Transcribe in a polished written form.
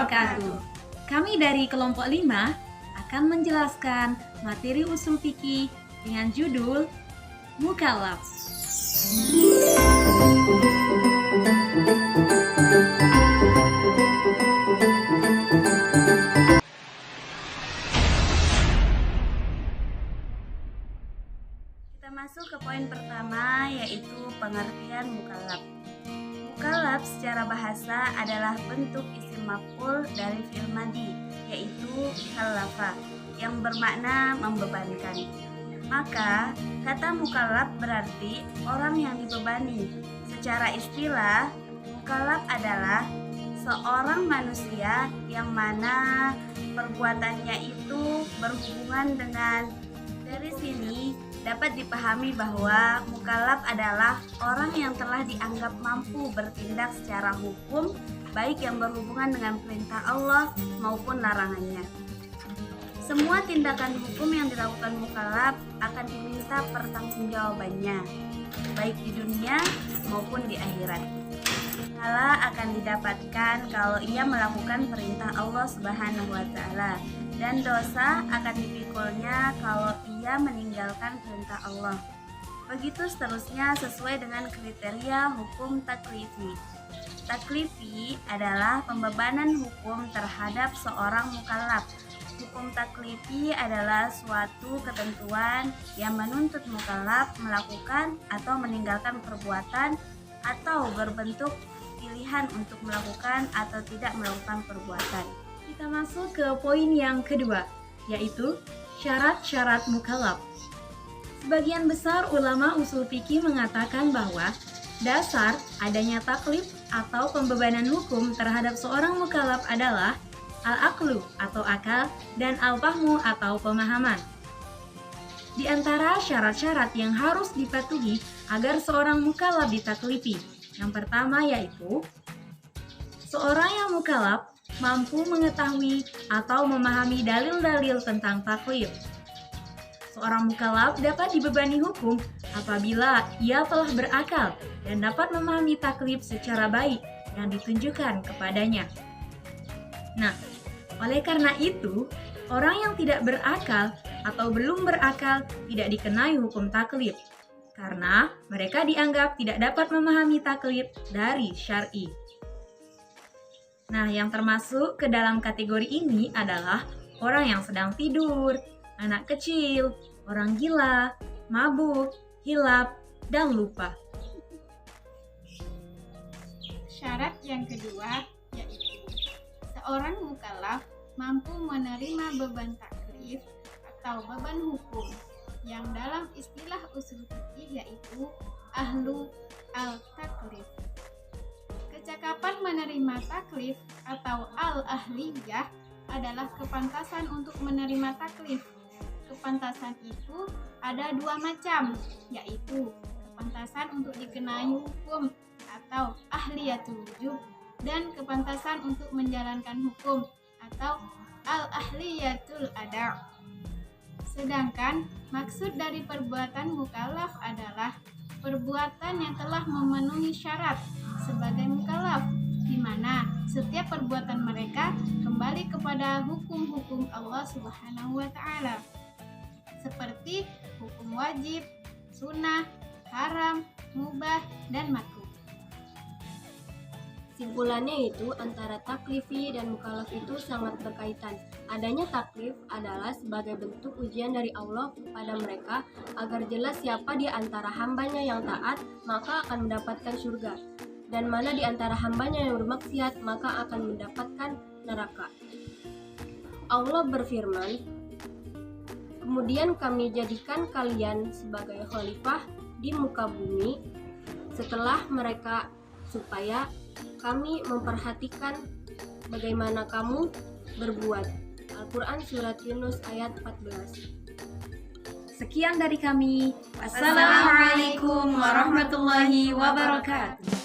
wabarakatuh. Kami dari kelompok 5 akan menjelaskan materi usul fikih dengan judul Mukallaf. Kita masuk ke poin pertama, yaitu pengertian mukallaf. Mukallaf secara bahasa adalah bentuk isim maf'ul dari fi'il madhi, yaitu kallafa, yang bermakna membebankan. Maka, kata mukallaf berarti orang yang dibebani. Secara istilah, mukallaf adalah seorang manusia yang mana perbuatannya itu berhubungan dengan. Dari sini dapat dipahami bahwa mukallaf adalah orang yang telah dianggap mampu bertindak secara hukum, baik yang berhubungan dengan perintah Allah maupun larangannya. Semua tindakan hukum yang dilakukan mukallaf akan diminta pertanggungjawabannya, baik di dunia maupun di akhirat. Pahala akan didapatkan kalau ia melakukan perintah Allah Subhanahu wa Ta'ala, dan dosa akan dipikulnya kalau ia meninggalkan perintah Allah. Begitu seterusnya sesuai dengan kriteria hukum taklifi. Taklifi adalah pembebanan hukum terhadap seorang mukallaf. Hukum taklifi adalah suatu ketentuan yang menuntut mukallaf melakukan atau meninggalkan perbuatan atau berbentuk pilihan untuk melakukan atau tidak melakukan perbuatan. Kita masuk ke poin yang kedua, yaitu syarat-syarat mukallaf. Sebagian besar ulama usul fikih mengatakan bahwa dasar adanya taklif atau pembebanan hukum terhadap seorang mukallaf adalah al-aqlu atau akal dan al-fahmu atau pemahaman. Di antara syarat-syarat yang harus dipatuhi agar seorang mukallaf ditaklifi, yang pertama yaitu seorang yang mukallaf mampu mengetahui atau memahami dalil-dalil tentang taklif. Seorang mukallaf dapat dibebani hukum apabila ia telah berakal dan dapat memahami taklif secara baik yang ditunjukkan kepadanya. Nah, oleh karena itu, orang yang tidak berakal atau belum berakal tidak dikenai hukum taklif, karena mereka dianggap tidak dapat memahami taklif dari syar'i. Nah, yang termasuk ke dalam kategori ini adalah orang yang sedang tidur, anak kecil, orang gila, mabuk, hilaf, dan lupa. Syarat yang kedua yaitu seorang mukallaf mampu menerima beban taklif atau beban hukum yang dalam istilah usul fikih yaitu ahlu al-taklif. Kecakapan menerima taklif atau al-ahliyah adalah kepantasan untuk menerima taklif. Kepantasan itu ada dua macam, yaitu kepantasan untuk dikenai hukum atau ahliyatul wujub dan kepantasan untuk menjalankan hukum atau al-ahliyatul ada'. Sedangkan maksud dari perbuatan mukallaf adalah perbuatan yang telah memenuhi syarat sebagai mukallaf, di mana setiap perbuatan mereka kembali kepada hukum-hukum Allah Subhanahu wa Ta'ala, seperti hukum wajib, sunnah, haram, mubah, dan makruh. Simpulannya itu antara taklifi dan mukallaf itu sangat berkaitan. Adanya taklif adalah sebagai bentuk ujian dari Allah kepada mereka agar jelas siapa di antara hambanya yang taat maka akan mendapatkan surga, dan mana di antara hambanya yang bermaksiat maka akan mendapatkan neraka. Allah berfirman, "Kemudian kami jadikan kalian sebagai khalifah di muka bumi setelah mereka supaya kami memperhatikan bagaimana kamu berbuat." Al-Quran Surat Yunus ayat 14. Sekian dari kami. Wassalamualaikum warahmatullahi wabarakatuh.